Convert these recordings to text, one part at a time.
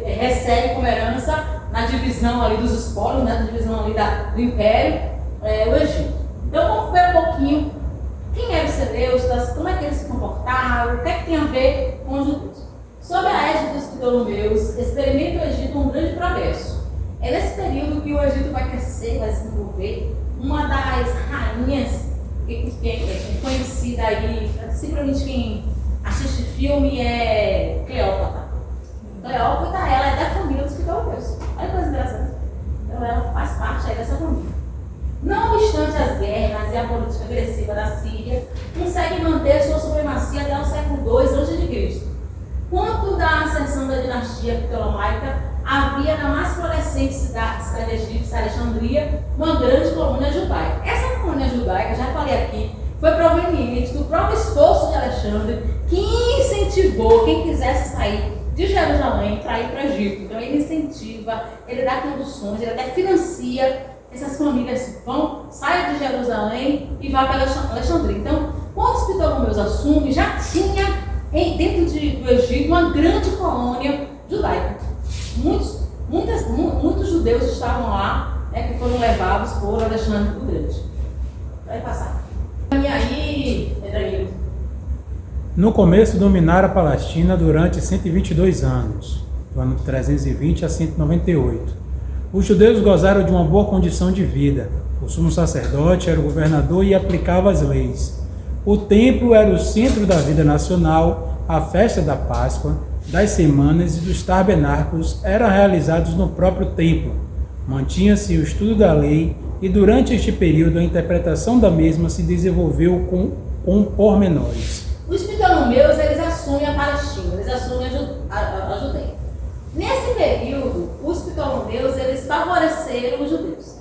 recebe como herança na divisão ali dos espólios, né, na divisão ali do Império, o Egito. Então vamos ver um pouquinho quem eram os Seleucidas, como é que eles se comportaram, o que é que tem a ver com os judeus. Sob a égide dos Ptolomeus, experimenta o Egito um grande progresso. É nesse período que o Egito vai crescer, vai se desenvolver. Uma das rainhas que é conhecida aí, simplesmente quem assiste filme é Cleópatra. Cleópatra, ela é da família dos Ptolomeus. Olha que coisa engraçada. Então ela faz parte aí dessa família. Não obstante as guerras e a política agressiva da Síria, consegue manter sua supremacia até o século II a.C. Quanto da ascensão da dinastia ptolomaica, havia na mais florescente cidade egípcia, Alexandria, uma grande colônia judaica. Essa colônia judaica, já falei aqui, foi proveniente do próprio esforço de Alexandre, que incentivou quem quisesse sair de Jerusalém para ir para o Egito. Então ele incentiva, ele dá conduções, ele até financia essas famílias saiam de Jerusalém e vão para Alexandria. Então, quando os Ptolomeus assumem, já tinha dentro do Egito uma grande colônia judaica. Muitos judeus estavam lá, que foram levados por Alexandre o Grande. Vai passar. E aí, Pedro? No começo dominaram a Palestina durante 122 anos, do ano 320 a 198. Os judeus gozaram de uma boa condição de vida. O sumo sacerdote era o governador e aplicava as leis. O templo era o centro da vida nacional, a festa da Páscoa, das semanas e dos tabernáculos eram realizados no próprio templo. Mantinha-se o estudo da lei e durante este período a interpretação da mesma se desenvolveu com pormenores. Os Ptolomeus, eles assumem a Palestina, eles assumem a Judeia. Nesse período, os Ptolomeus, eles favoreceram os judeus.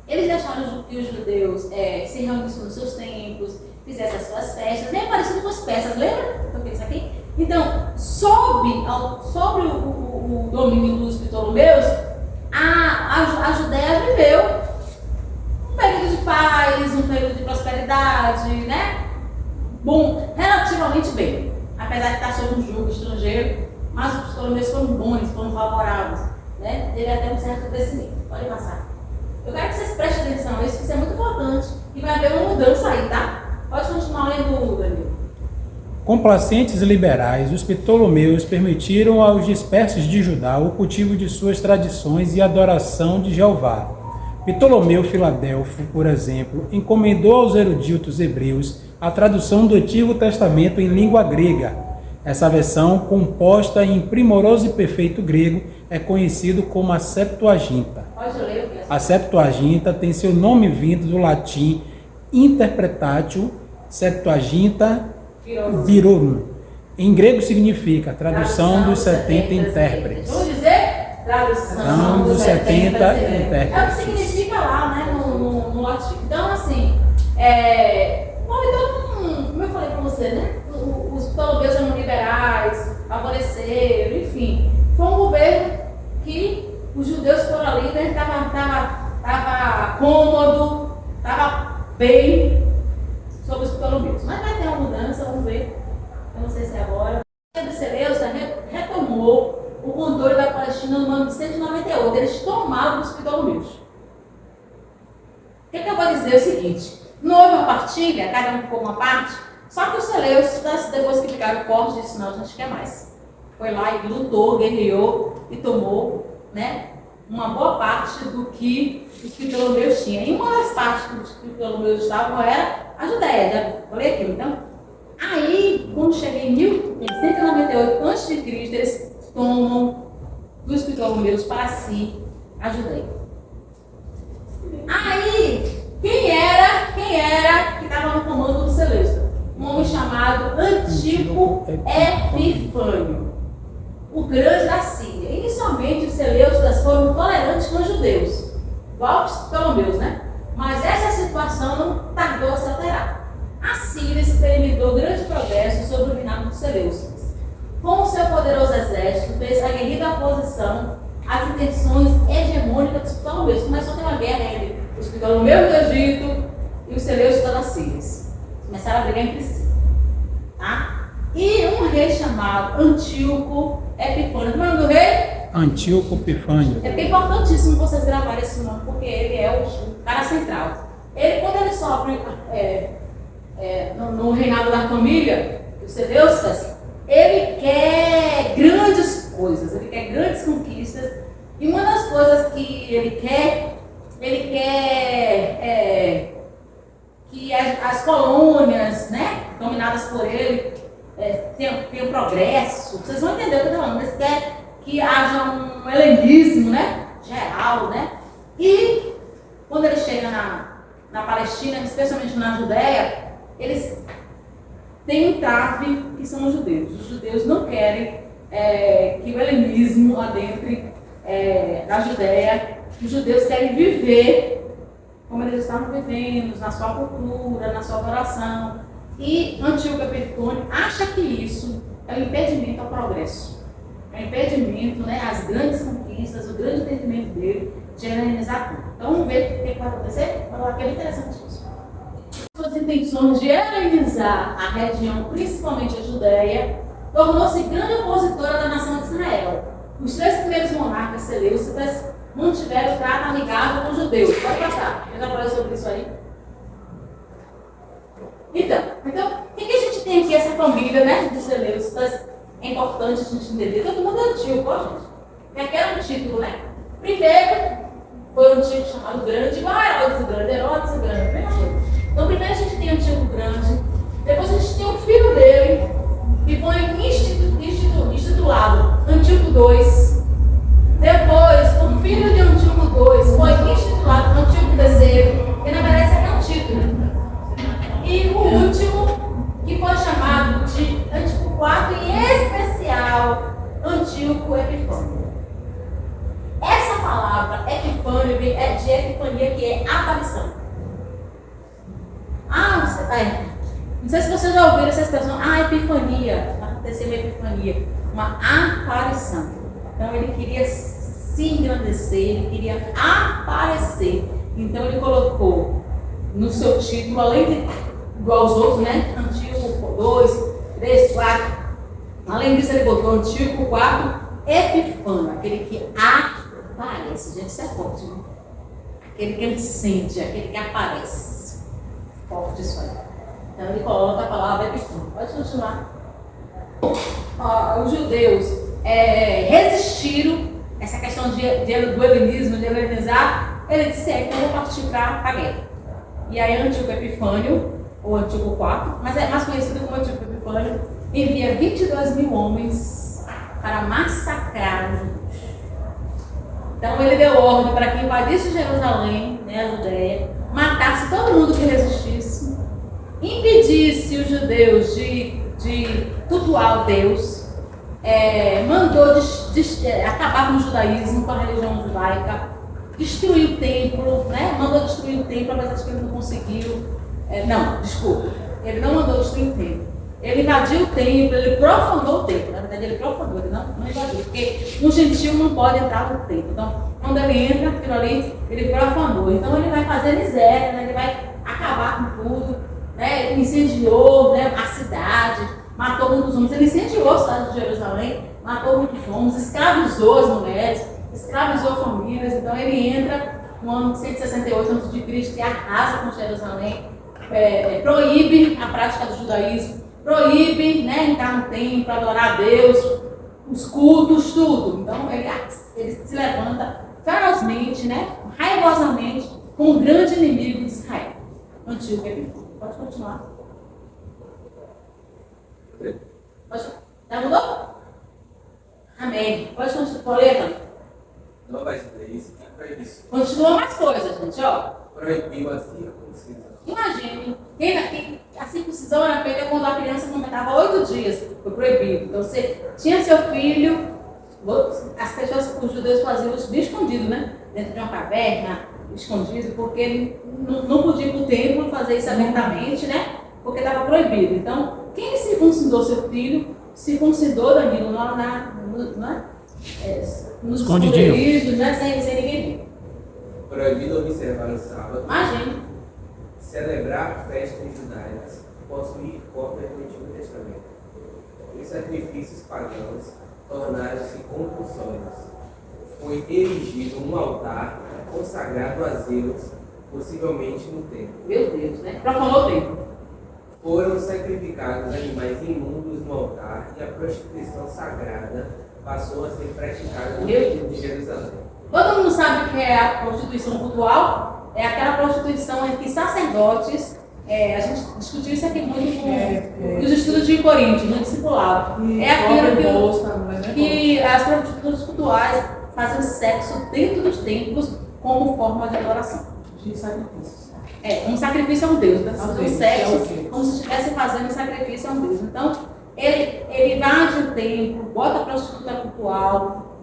Eles deixaram que os judeus se reunissem nos seus templos, fizessem as suas festas, bem parecido com as peças, lembra? Eu fiz aqui. Então, sobre o domínio dos Ptolomeus, a Judéia viveu um período de paz, um período de prosperidade, né? Bom, relativamente bem, apesar de estar sob um jugo estrangeiro, mas os Ptolomeus foram bons, foram favoráveis, né? Teve até um certo crescimento. Pode passar. Eu quero que vocês prestem atenção a isso, que isso é muito importante, e vai haver uma mudança aí, tá? Pode continuar lendo, Danilo. Complacentes e liberais, os Ptolomeus permitiram aos dispersos de Judá o cultivo de suas tradições e adoração de Jeová. Ptolomeu Filadelfo, por exemplo, encomendou aos eruditos hebreus a tradução do Antigo Testamento em língua grega. Essa versão, composta em primoroso e perfeito grego, é conhecido como a Septuaginta. Pode ler o que é? A Septuaginta tem seu nome vindo do latim interpretatio Septuaginta virum. Em grego significa tradução dos 70 intérpretes. Vamos dizer? Tradução dos 70 intérpretes. É o que significa lá, né, no latim. Então, assim, como eu falei para você, né? Os Ptolomeus eram liberais, favoreceram, enfim. Foi um governo que os judeus foram ali, né? Tava cômodo, estava bem sobre os Ptolomeus. Mas vai ter uma mudança, vamos ver. Eu não sei se é agora. O Seleucida retomou o controle da Palestina no ano de 198. Eles tomaram os Ptolomeus. O que eu vou dizer é o seguinte: não houve uma partilha, cada um ficou uma parte, só que os Seleucidas, depois que ficaram fortes, disse: não, a gente quer mais. Foi lá e lutou, guerreou e tomou, né, uma boa parte do que os Ptolomeus tinham. E uma das partes que os Ptolomeus estavam era a Judéia. Já falei aqui, então. Aí, quando chega em 198 a.C., eles tomam dos Ptolomeus para si a Judéia. Aí, quem era que estava no comando do Seleucida? Um homem chamado Antíoco Epifânio, o grande da Síria. Inicialmente, os Seleucidas foram tolerantes com os judeus, igual os Ptolomeus, né? Mas essa situação não tardou a se alterar. A Síria experimentou grande progresso sobre o reinado dos Seleucidas. Com o seu poderoso exército, fez aguerrida oposição às intenções hegemônicas dos Ptolomeus. Começou a ter uma guerra entre os Ptolomeus do Egito e os Seleucidas da Síria. Começaram a brigar entre si. Tá? E um rei chamado Antíoco Epifânio. Como é o nome do rei? Antíoco Epifânio. É bem importantíssimo vocês gravarem esse nome, porque ele é o cara central. Ele, quando ele sofre no reinado da família, os Seleucidas, ele quer grandes coisas, ele quer grandes conquistas. E uma das coisas que ele quer que as colônias, né, dominadas por ele, tenham progresso. Vocês vão entender o que eu estou falando. Eles querem que haja um helenismo, né, geral, né? E quando ele chega na Palestina, especialmente na Judéia, eles têm um trave que são os judeus. Os judeus não querem que o helenismo adentre na Judéia. Os judeus querem viver como eles estavam vivendo, na sua cultura, na sua adoração. E Antíoco Epifânio acha que isso é um impedimento ao progresso. É um impedimento, né, às grandes conquistas, o grande entendimento dele de helenizar tudo. Então vamos ver o que vai acontecer? Vai lá, que é interessante isso. Suas intenções de helenizar a região, principalmente a Judéia, tornou-se grande opositora da nação de Israel. Os 3 primeiros monarcas seleucidas mantiveram o trato amigável com os judeus. Pode passar, eu já falei sobre isso aí. Então o que a gente tem aqui, essa família, né, dos Seleucidas? É importante a gente entender. Todo mundo é antigo, ó, gente. Porque aqui era um título, né? Primeiro, foi um título chamado Grande, igual a Herodes o Grande, Herodes o Grande, mesma coisa. Então, primeiro a gente tem Antíoco Grande, depois a gente tem o filho dele, que foi institulado Antíoco II. Depois, o filho de Antíoco II foi institulado Antíoco III, que na verdade esse aqui é um título. E o último, que foi chamado de Antíoco IV, em especial Antíoco Epifânio. Essa palavra Epifânio é de epifania, que é aparição. Não sei se vocês já ouviram essa expressão, epifania, aconteceu uma epifania, uma aparição. Então ele queria se engrandecer, ele queria aparecer. Então ele colocou no seu título, além de igual aos outros, né? Antíoco 2, 3, 4. Além disso, ele botou Antíoco 4 Epifânio, aquele que aparece. Gente, isso é forte, né? Aquele que acende, aquele que aparece. Forte isso aí. Então ele coloca a palavra Epifânio. Pode continuar. Os judeus resistiram essa questão do helenismo, de helenizar. Ele disse: então eu vou partir para a guerra. E aí Antíoco Epifânio, ou Antíoco IV, mas é mais conhecido como Antíoco Epifânio, envia 22 mil homens para massacrar os judeus. Então ele deu ordem para que invadisse Jerusalém, né, a Judéia, matasse todo mundo que resistisse, impedisse os judeus de cultuar o Deus, mandou acabar com o judaísmo, com a religião judaica, destruiu o templo, né? Mandou destruir o templo, mas acho que ele não conseguiu. Ele não mandou destruir o templo. Ele invadiu o templo, ele profanou o templo. Na verdade, ele profanou, ele não invadiu, porque um gentil não pode entrar no templo. Então, quando ele entra, aquilo ali, ele profanou. Então, ele vai fazer miséria, né? Ele vai acabar com tudo. Né? Ele incendiou, né, a cidade, matou muitos homens. Ele incendiou a cidade de Jerusalém, matou muitos homens, escravizou as mulheres, escravizou famílias. Então, ele entra no ano 168 a.C. e arrasa com Jerusalém. Proíbe a prática do judaísmo, proíbe, né, entrar no templo, adorar a Deus, os cultos, tudo. Então ele se levanta ferozmente, né, raivosamente, como um grande inimigo de Israel. Antíoco Epifânio. Pode continuar. Já mudou? Amém. Pode continuar, Leta. Não vai ser isso, é para isso. Continua mais coisas, gente, ó. Proibiu a circuncisão. Imagine, a circuncisão era feita quando a criança completava 8 dias, foi proibido. Então você tinha seu filho, as pessoas, os judeus faziam isso bem escondido, né? Dentro de uma caverna, escondido, porque ele não podia ir para o templo fazer isso abertamente, né? Porque estava proibido. Então, quem circuncidou seu filho, circuncidou Danilo nos esconderijos, né? Sem ninguém ver. Proibido observar o sábado. Imagine. Celebrar festas judaicas, possuir cópias do Antigo Testamento. Os sacrifícios pagãos tornaram-se compulsórios. foi erigido um altar consagrado a Zeus, possivelmente no templo. Meu Deus, né? Profanou o templo. Foram sacrificados animais imundos no altar e a prostituição sagrada passou a ser praticada no templo de Jerusalém. Todo mundo sabe o que é a prostituição cultural? É aquela prostituição em que sacerdotes, a gente discutiu isso aqui muito com os estudos de Corinto, no discipulado. É aquilo que as prostitutas cultuais fazem sexo dentro dos templos como forma de adoração. De sacrifícios. Um sacrifício a um Deus, A um Deus, sexo, é o Deus. como se estivesse fazendo sacrifício a um Deus. Então, ele invade o templo, bota a prostituta cultural,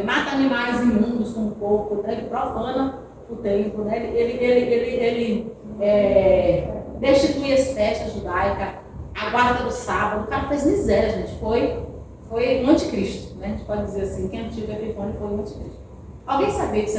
mata animais imundos com o corpo, né? Ele profana o templo, né? Ele destitui as festas judaicas, a guarda do sábado. O cara fez miséria, gente. Foi um anticristo, né? A gente pode dizer assim, quem tive Epifânio foi um anticristo. Alguém sabia disso?